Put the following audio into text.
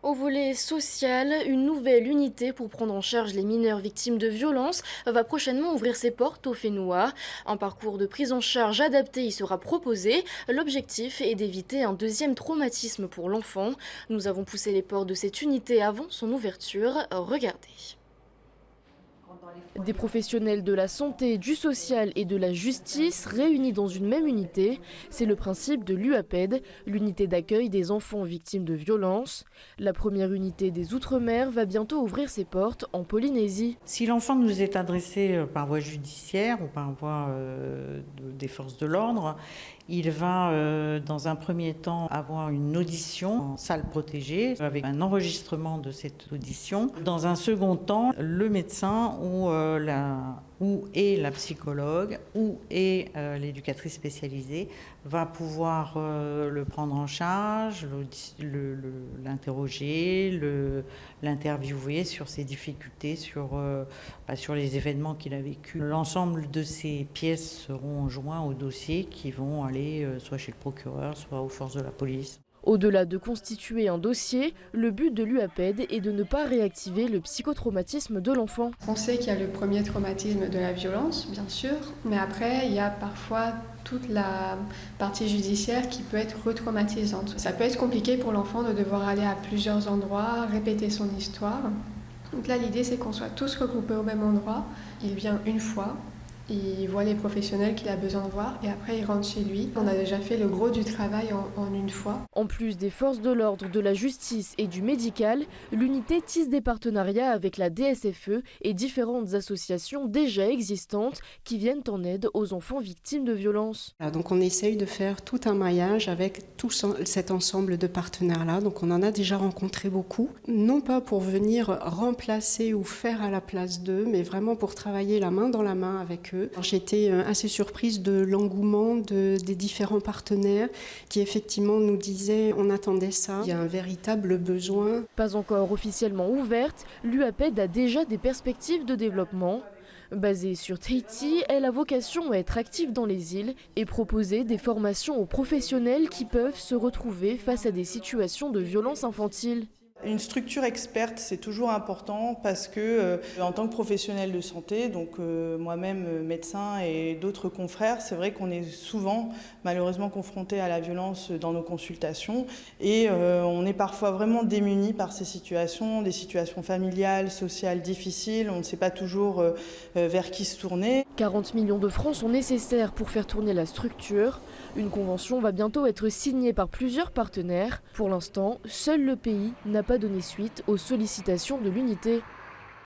Au volet social, une nouvelle unité pour prendre en charge les mineurs victimes de violences va prochainement ouvrir ses portes au Fénois. Un parcours de prise en charge adapté y sera proposé. L'objectif est d'éviter un deuxième traumatisme pour l'enfant. Nous avons poussé les portes de cette unité avant son ouverture. Regardez. Des professionnels de la santé, du social et de la justice réunis dans une même unité. C'est le principe de l'UAPED, l'unité d'accueil des enfants victimes de violences. La première unité des Outre-mer va bientôt ouvrir ses portes en Polynésie. Si l'enfant nous est adressé par voie judiciaire ou par voie des forces de l'ordre, il va dans un premier temps avoir une audition en salle protégée avec un enregistrement de cette audition. Dans un second temps, le médecin ou la psychologue ou l'éducatrice spécialisée va pouvoir le prendre en charge, l'interroger, l'interviewer sur ses difficultés, sur les événements qu'il a vécus. L'ensemble de ces pièces seront joints au dossier qui vont aller soit chez le procureur, soit aux forces de la police. Au-delà de constituer un dossier, le but de l'UAPED est de ne pas réactiver le psychotraumatisme de l'enfant. On sait qu'il y a le premier traumatisme de la violence, bien sûr, mais après, il y a parfois toute la partie judiciaire qui peut être retraumatisante. Ça peut être compliqué pour l'enfant de devoir aller à plusieurs endroits, répéter son histoire. Donc là, l'idée, c'est qu'on soit tous regroupés au même endroit. Il vient une fois. Il voit les professionnels qu'il a besoin de voir et après il rentre chez lui. On a déjà fait le gros du travail en une fois. En plus des forces de l'ordre, de la justice et du médical, l'unité tisse des partenariats avec la DSFE et différentes associations déjà existantes qui viennent en aide aux enfants victimes de violences. Donc on essaye de faire tout un maillage avec tout cet ensemble de partenaires-là. Donc on en a déjà rencontré beaucoup, non pas pour venir remplacer ou faire à la place d'eux, mais vraiment pour travailler la main dans la main avec eux. J'étais assez surprise de l'engouement des différents partenaires qui effectivement nous disaient on attendait ça, il y a un véritable besoin. Pas encore officiellement ouverte, l'UAPED a déjà des perspectives de développement. Basée sur Tahiti, elle a vocation à être active dans les îles et proposer des formations aux professionnels qui peuvent se retrouver face à des situations de violence infantile. Une structure experte, c'est toujours important parce que, en tant que professionnel de santé, donc moi-même médecin et d'autres confrères, c'est vrai qu'on est souvent malheureusement confrontés à la violence dans nos consultations et on est parfois vraiment démunis par ces situations, des situations familiales, sociales difficiles, on ne sait pas toujours vers qui se tourner. 40 millions de francs sont nécessaires pour faire tourner la structure. Une convention va bientôt être signée par plusieurs partenaires. Pour l'instant, seul le pays n'a pas donné suite aux sollicitations de l'unité.